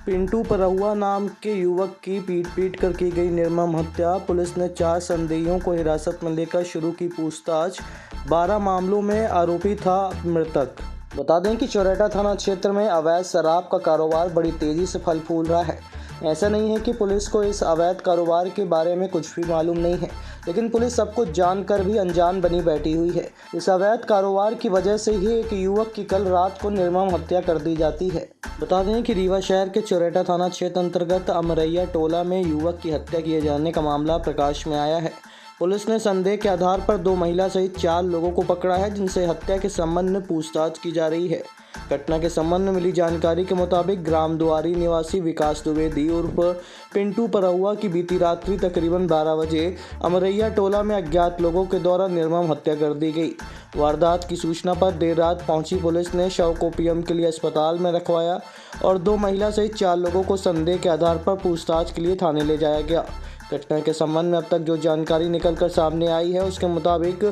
पिंटू परहुआ नाम के युवक की पीट कर की गई निर्मम हत्या। पुलिस ने 4 संदेहियों को हिरासत में लेकर शुरू की पूछताछ। 12 मामलों में आरोपी था मृतक। बता दें कि चौरेटा थाना क्षेत्र में अवैध शराब का कारोबार बड़ी तेजी से फल फूल रहा है। ऐसा नहीं है कि पुलिस को इस अवैध कारोबार के बारे में कुछ भी मालूम नहीं है, लेकिन पुलिस सब कुछ जानकर भी अनजान बनी बैठी हुई है। इस अवैध कारोबार की वजह से ही एक युवक की कल रात को निर्मम हत्या कर दी जाती है। बता दें कि रीवा शहर के चौरेटा थाना क्षेत्र अंतर्गत अमरैया टोला में युवक की हत्या किए जाने का मामला प्रकाश में आया है। पुलिस ने संदेह के आधार पर 2 महिला सहित 4 लोगों को पकड़ा है, जिनसे हत्या के संबंध में पूछताछ की जा रही है। घटना के संबंध में मिली जानकारी के मुताबिक ग्राम दुआरी निवासी विकास द्विवेदी उर्फ पिंटू परहुआ की बीती रात्रि तकरीबन 12 बजे अमरैया टोला में अज्ञात लोगों के द्वारा निर्मम हत्या कर दी गई। वारदात की सूचना पर देर रात पहुंची पुलिस ने शव को पीएम के लिए अस्पताल में रखवाया और 2 महिला सहित 4 लोगों को संदेह के आधार पर पूछताछ के लिए थाने ले जाया गया। घटना के संबंध में अब तक जो जानकारी निकलकर सामने आई है, उसके मुताबिक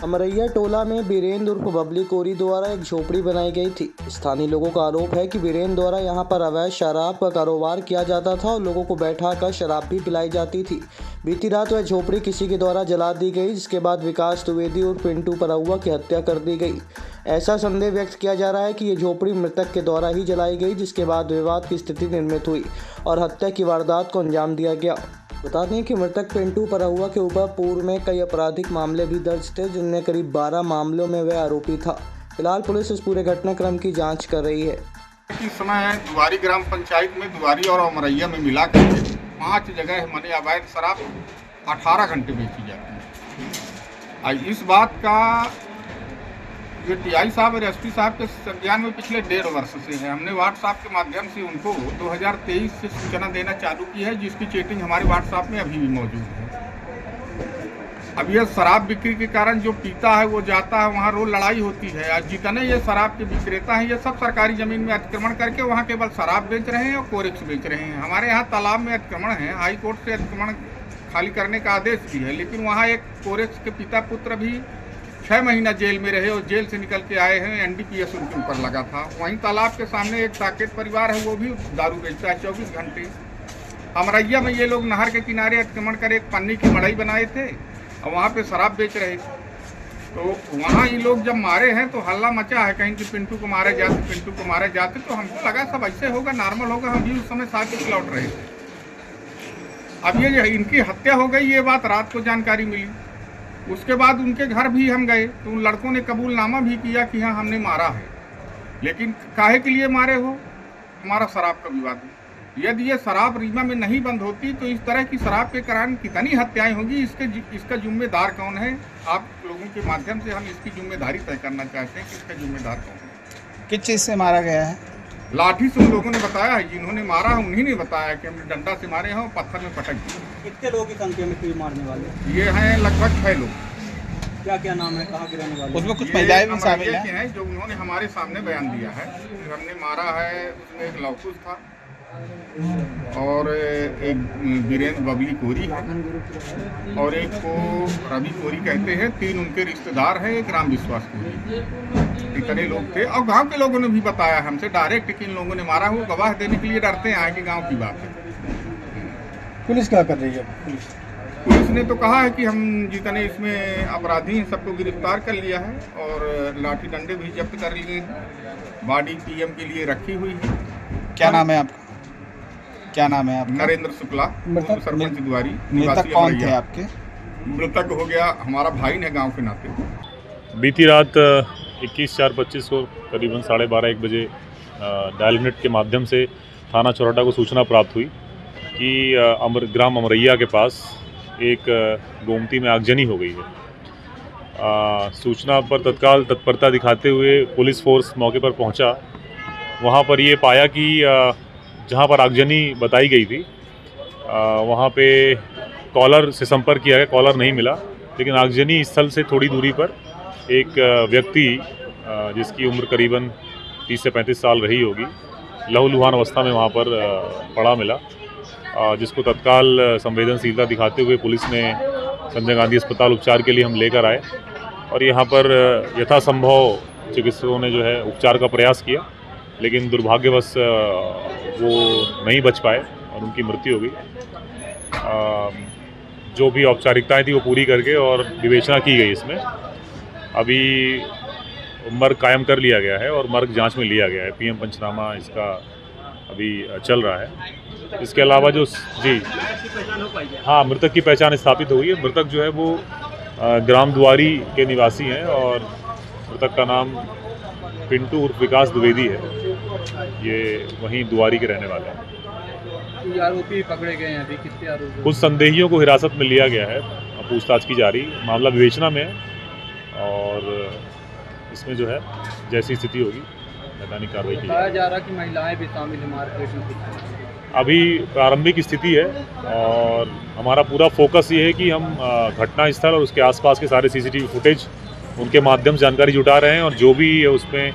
अमरैया टोला में बीरेंद्र उर्फ बबली कोरी द्वारा एक झोपड़ी बनाई गई थी। स्थानीय लोगों का आरोप है कि बीरेंद्र द्वारा यहां पर अवैध शराब का कारोबार किया जाता था और लोगों को बैठाकर शराब भी पिलाई जाती थी। बीती रात वह झोपड़ी किसी के द्वारा जला दी गई, जिसके बाद विकास द्विवेदी और पिंटू परहुआ की हत्या कर दी गई। ऐसा संदेह व्यक्त किया जा रहा है कि ये झोपड़ी मृतक के द्वारा ही जलाई गई, जिसके बाद विवाद की स्थिति निर्मित हुई और हत्या की वारदात को अंजाम दिया गया। बता दें कि मृतक पिंटू परहुआ के ऊपर पूर्व में कई आपराधिक मामले भी दर्ज थे, जिनमें करीब 12 मामलों में वह आरोपी था। फिलहाल पुलिस इस पूरे घटनाक्रम की जांच कर रही है। इस समय दुआरी ग्राम पंचायत में दुआरी और अमरैया में मिला कर 5 जगह मने अवैध शराब 18 घंटे बेची जाती है। इस बात का जो टीआई साहब और एसपी साहब के संज्ञान में पिछले 1.5 वर्ष से है। हमने व्हाट्सएप के माध्यम से उनको 2023 से सूचना देना चालू की है, जिसकी चेटिंग हमारे व्हाट्सएप में अभी भी मौजूद है। अब यह शराब बिक्री के कारण जो पीता है वो जाता है, वहाँ रोज लड़ाई होती है। आज जितने ये शराब के विक्रेता हैं, ये सब सरकारी जमीन में अतिक्रमण करके वहाँ केवल शराब बेच रहे हैं और कोरेक्स बेच रहे हैं। हमारे यहाँ तालाब में अतिक्रमण है, हाई कोर्ट से अतिक्रमण खाली करने का आदेश भी है, लेकिन वहाँ एक कोरेक्स के पिता पुत्र भी 6 महीना जेल में रहे और जेल से निकल के आए हैं। एनडीपीएस उनके ऊपर लगा था। वहीं तालाब के सामने एक साकेत परिवार है, वो भी दारू बेचता है 24 घंटे। अमरैया में ये लोग नहर के किनारे अतिक्रमण कर एक पन्नी की मड़ई बनाए थे और वहाँ पे शराब बेच रहे थे। तो वहाँ ये लोग जब मारे हैं तो हल्ला मचा है कहीं कि पिंटू को मारे जाते, पिंटू को मारे जाते। तो हमको लगा सब ऐसे होगा, नॉर्मल होगा। हम भी उस समय साथ ही लौट रहे थे। अब ये इनकी हत्या हो गई, ये बात रात को जानकारी मिली। उसके बाद उनके घर भी हम गए तो उन लड़कों ने कबूलनामा भी किया कि हाँ हमने मारा है, लेकिन काहे के लिए मारे हो? हमारा शराब का विवाद है। यदि ये शराब रीवा में नहीं बंद होती तो इस तरह की शराब के कारण कितनी हत्याएं होगी। इसका जिम्मेदार कौन है? आप लोगों के माध्यम से हम इसकी जिम्मेदारी तय करना चाहते हैं कि इसका जिम्मेदार कौन है। किस चीज़ से मारा गया है? लाठी से उन लोगों ने बताया है, जिन्होंने मारा है उन्हीं ने बताया कि हमने डंडा से मारे हैं और पत्थर में पटक दिए। कितने लोगों की संख्या में थे मारने वाले? ये हैं लगभग 6 लोग। क्या क्या नाम है, कहाँ के रहने वाले? उसमें कुछ महिलाएं भी शामिल हैं जो उन्होंने हमारे सामने बयान दिया है। हमने मारा है, उसमें एक लौकुश था और एक बीरेंद्र बबली कोरी है और एक को रवि कोरी कहते हैं। 3 उनके रिश्तेदार हैं, एक राम विश्वास कोरी। इतने लोग थे और गांव के लोगों ने भी बताया हमसे डायरेक्ट कि इन लोगों ने मारा। वो गवाह देने के लिए डरते हैं कि गांव की बात है। पुलिस क्या कर रही है? पुलिस ने तो कहा है कि हम जितने इसमें अपराधी हैं सबको गिरफ्तार कर लिया है और लाठी डंडे भी जब्त कर लिए हैं। बॉडी पीएम के लिए रखी हुई है। क्या नाम है आपका? क्या नाम है आपका? नरेंद्र शुक्ला, सरपंच दुआरी। मृतक कौन थे आपके? मृतक हो गया हमारा भाई ने गांव के नाते। बीती रात 21/4/25 को करीबन 12:30-1 बजे डायल यूनिट के माध्यम से थाना चौराटा को सूचना प्राप्त हुई कि ग्राम अमरैया के पास एक गोमती में आगजनी हो गई है। सूचना पर तत्काल तत्परता दिखाते हुए पुलिस फोर्स मौके पर पहुंचा। वहां पर ये पाया कि जहां पर आगजनी बताई गई थी वहां पे कॉलर से संपर्क किया गया, कॉलर नहीं मिला। लेकिन आगजनी स्थल से थोड़ी दूरी पर एक व्यक्ति जिसकी उम्र करीबन 30 से 35 साल रही होगी, लहूलुहान अवस्था में वहाँ पर पड़ा मिला, जिसको तत्काल संवेदनशीलता दिखाते हुए पुलिस ने संजय गांधी अस्पताल उपचार के लिए हम लेकर आए और यहाँ पर यथासंभव चिकित्सकों ने जो है उपचार का प्रयास किया, लेकिन दुर्भाग्यवश वो नहीं बच पाए और उनकी मृत्यु हो गई। जो भी औपचारिकताएं थी वो पूरी करके और विवेचना की गई इसमें। अभी मर्ग कायम कर लिया गया है और मर्ग जांच में लिया गया है। पीएम पंचनामा इसका अभी चल रहा है। इसके अलावा जो जी हाँ, मृतक की पहचान स्थापित हो गई है। मृतक जो है वो ग्राम दुआरी के निवासी हैं और मृतक का नाम पिंटू उर्फ विकास द्विवेदी है। ये वहीं दुआरी के रहने वाले हैं। आरोपी पकड़े गए हैं अभी, कितने आरोपी? कुछ संदेहियों को हिरासत में लिया गया है, पूछताछ की जा रही, मामला विवेचना में है और इसमें जो है जैसी स्थिति होगी मैदानी कार्रवाई की बताया जा रहा कि महिलाएं भी शामिल हैं मारपीट में। अभी प्रारंभिक स्थिति है और हमारा पूरा फोकस ये है कि हम घटनास्थल और उसके आसपास के सारे सीसीटीवी फुटेज उनके माध्यम से जानकारी जुटा रहे हैं और जो भी उसमें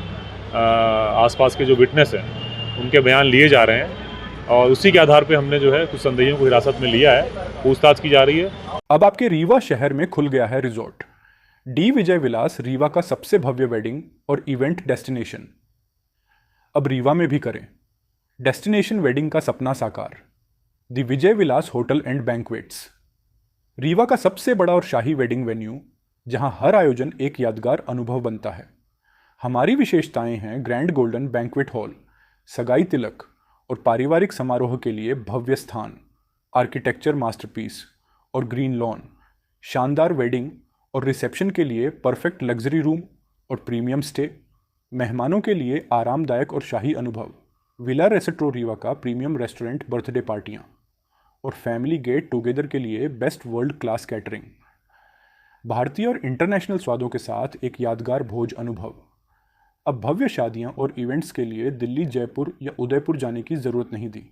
आसपास के जो विटनेस हैं उनके बयान लिए जा रहे हैं और उसी के आधार पे हमने जो है कुछ संदेहियों को हिरासत में लिया है, पूछताछ की जा रही है। अब आपके रीवा शहर में खुल गया है रिजॉर्ट डी विजय विलास, रीवा का सबसे भव्य वेडिंग और इवेंट डेस्टिनेशन। अब रीवा में भी करें डेस्टिनेशन वेडिंग का सपना साकार। The Vijay Vilas hotel and banquets, Rewa का सबसे बड़ा और शाही वेडिंग वेन्यू जहां हर आयोजन एक यादगार अनुभव बनता है। हमारी विशेषताएं हैं ग्रैंड गोल्डन बैंक्वेट हॉल, सगाई तिलक और पारिवारिक समारोह के लिए भव्य स्थान, आर्किटेक्चर मास्टरपीस और ग्रीन लॉन, शानदार वेडिंग और रिसेप्शन के लिए परफेक्ट लग्जरी रूम और प्रीमियम स्टे, मेहमानों के लिए आरामदायक और शाही अनुभव, विला रेस्टोरेंट रीवा का प्रीमियम रेस्टोरेंट, बर्थडे पार्टियाँ और फैमिली गेट टुगेदर के लिए बेस्ट वर्ल्ड क्लास कैटरिंग, भारतीय और इंटरनेशनल स्वादों के साथ एक यादगार भोज अनुभव। अब भव्य शादियां और इवेंट्स के लिए दिल्ली, जयपुर या उदयपुर जाने की ज़रूरत नहीं दी।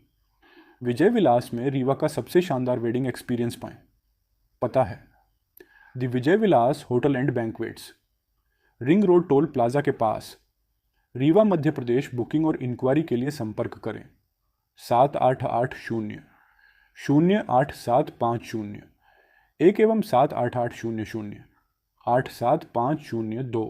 विजय विलास में रीवा का सबसे शानदार वेडिंग एक्सपीरियंस पाएं। पता है the Vijay Vilas hotel and banquets, ring road toll plaza के पास, रीवा, मध्य प्रदेश। बुकिंग और इंक्वायरी के लिए संपर्क करें 788 08750 1 एवं 78800 87502।